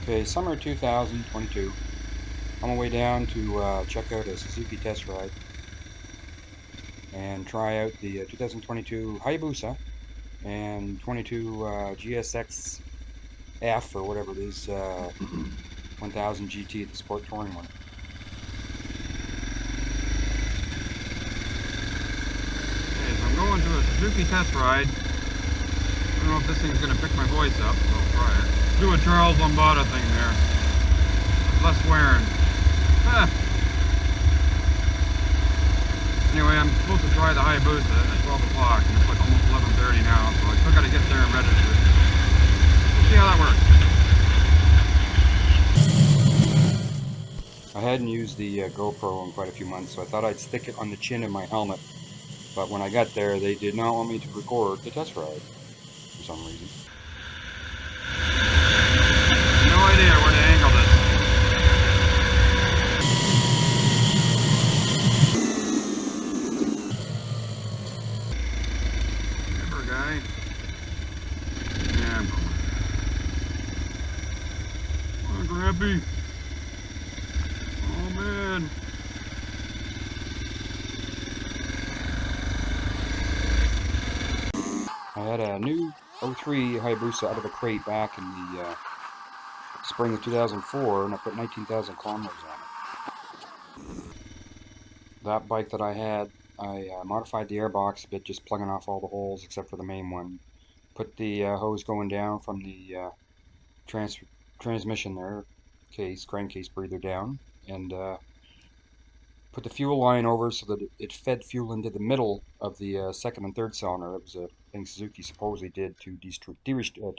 Okay, summer 2022. On my way down to check out a Suzuki test ride and try out the 2022 Hayabusa and 22 GSXF or whatever it is, 1000 GT, the sport touring one. Okay, so I'm going to a Suzuki test ride. I don't know if this thing's going to pick my voice up, so I'll try it. Do a Charles Lombada thing there. Less swearing. Anyway, I'm supposed to try the Hayabusa at 12 o'clock, and it's like almost 11:30 now, so I still got to get there and register. We'll see how that I hadn't used the GoPro in quite a few months, so I thought I'd stick it on the chin of my helmet. But when I got there, they did not want me to record the test ride for some reason. No idea where to angle this. Remember, guy? Yeah, I'm going. Come on, Grampy. Oh, man. I had a new 03 Hayabusa out of the crate back in the spring of 2004, and I put 19,000 kilometers on it. That bike that I had, I modified the airbox a bit, just plugging off all the holes except for the main one. Put the hose going down from the transmission there, crankcase breather down, and put the fuel line over so that it fed fuel into the middle of the second and third cylinder. That was a thing Suzuki supposedly did to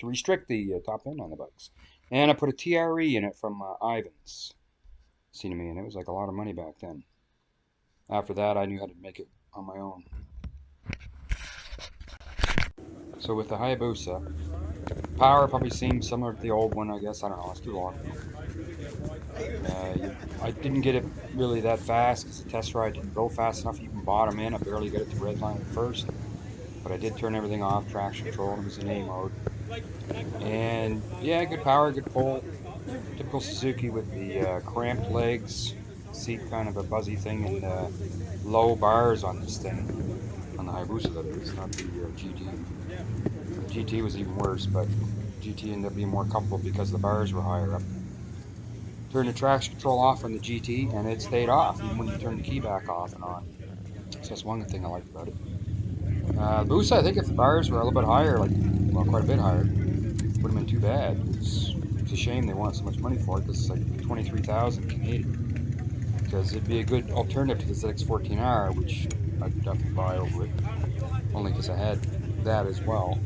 restrict the top end on the bikes. And I put a TRE in it from Ivan's. Seen to me, and it was like a lot of money back then. After that, I knew how to make it on my own. So with the Hayabusa, power probably seems similar to the old one, I guess. I don't know, it's too long ago. I didn't get it really that fast because the test ride didn't go fast enough. Even bottom in, I barely got it to redline at first. But I did turn everything off, traction control, and it was in A mode. And yeah, good power, good pull. Typical Suzuki with the cramped legs, seat kind of a buzzy thing, and low bars on this thing. On the Hayabusa, that is, not the GT. The GT was even worse, but GT ended up being more comfortable because the bars were higher up. Turned the traction control off on the GT, and it stayed off even when you turned the key back off and on. So that's one thing I liked about it. Busa, I think if the bars were a little bit higher, like, well, quite a bit higher, wouldn't have been too bad. It's a shame they want so much money for it. This is like 23,000 Canadian. Because it'd be a good alternative to the ZX14R, which I'd definitely buy over it. Only because I had that as well.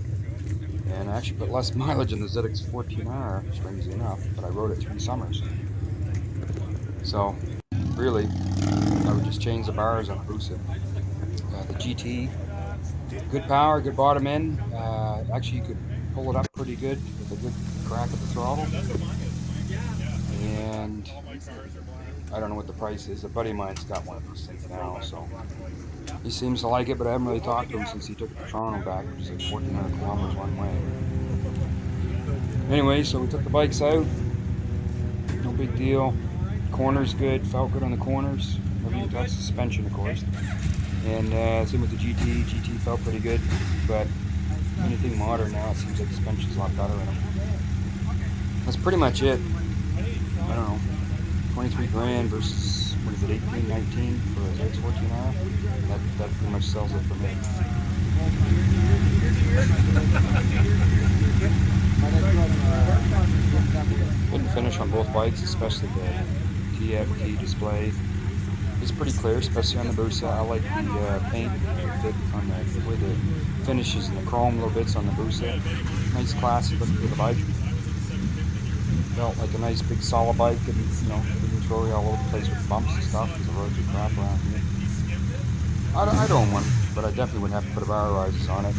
And I actually put less mileage in the ZX14R, strangely enough, but I rode it 3 summers. So, really, I would just change the bars on the Busa. The GT, good power, good bottom end. Actually, you could pull it up pretty good with a good crack at the throttle. And I don't know what the price is. A buddy of mine's got one of those things now, so he seems to like it, but I haven't really talked to him since he took it to Toronto and back, which is like 1,400 kilometers one way. Anyway, so we took the bikes out. No big deal. Corners good, felt good on the corners. Never even touched suspension, of course. And same with the GT. GT felt pretty good, but anything modern now, it seems like the suspension's a lot better in them. That's pretty much it. I don't know, 23 grand versus, what is it, 18, 19 for a ZX14R? That pretty much sells it for me. Good finish on both bikes, especially the TFT display. It's pretty clear, especially on the Busa. I like the paint on the way the finishes and the chrome little bits on the Busa. Nice classy look for the bike. Felt like a nice big solid bike, and didn't throw you all over the place with bumps and stuff because the roads are crap around here. I'd own one, but I definitely would have to put a bar rises on it.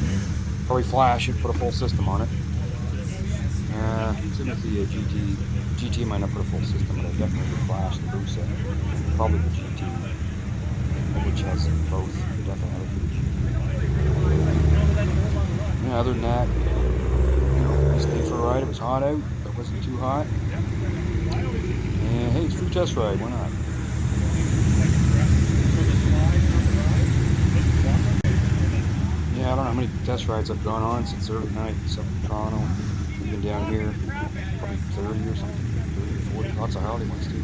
Probably flash it, put a full system on it. Same with the GT. GT might not put a full system, but I definitely would flash the Busa. Probably the GT, which has both. I definitely have it for the GT. Yeah, other than that, nice day for a ride. It was hot out, but It wasn't too hot. And hey, it's free test ride. Why not? Yeah, I don't know how many test rides I've gone on since early night, except in Toronto, even down here, probably 30 or something, 30 or 40, lots of holiday ones too.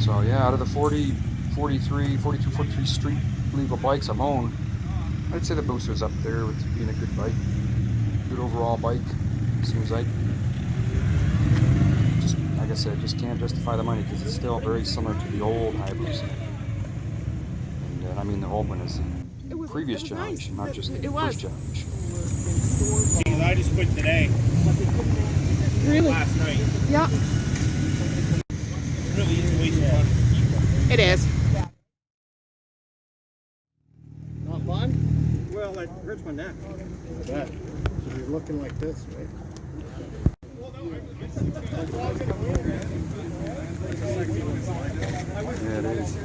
So yeah, out of the 40, 43, 42, 43 street legal bikes I've owned, I'd say the Booster's up there with being a good bike, good overall bike. Seems like, just like I said, just can't justify the money because it's still very similar to the old Hayabusa. And I mean the old one is the previous generation, nice. not just the It first was. generation. I just quit today. Really? Last night. Yeah. Really is a waste of money. It is. Not fun? Well, it hurts my neck. I bet. You're looking like this, right? Yeah, it is.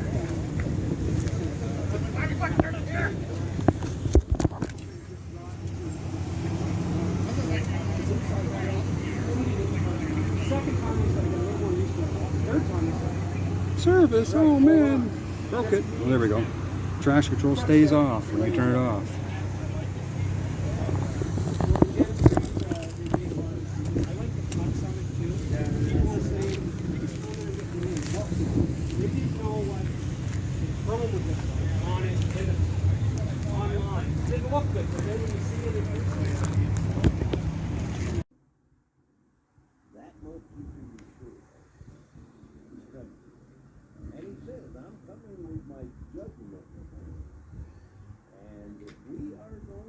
Service, oh man, broke it. Well, there we go. Traction control stays off when I turn it off.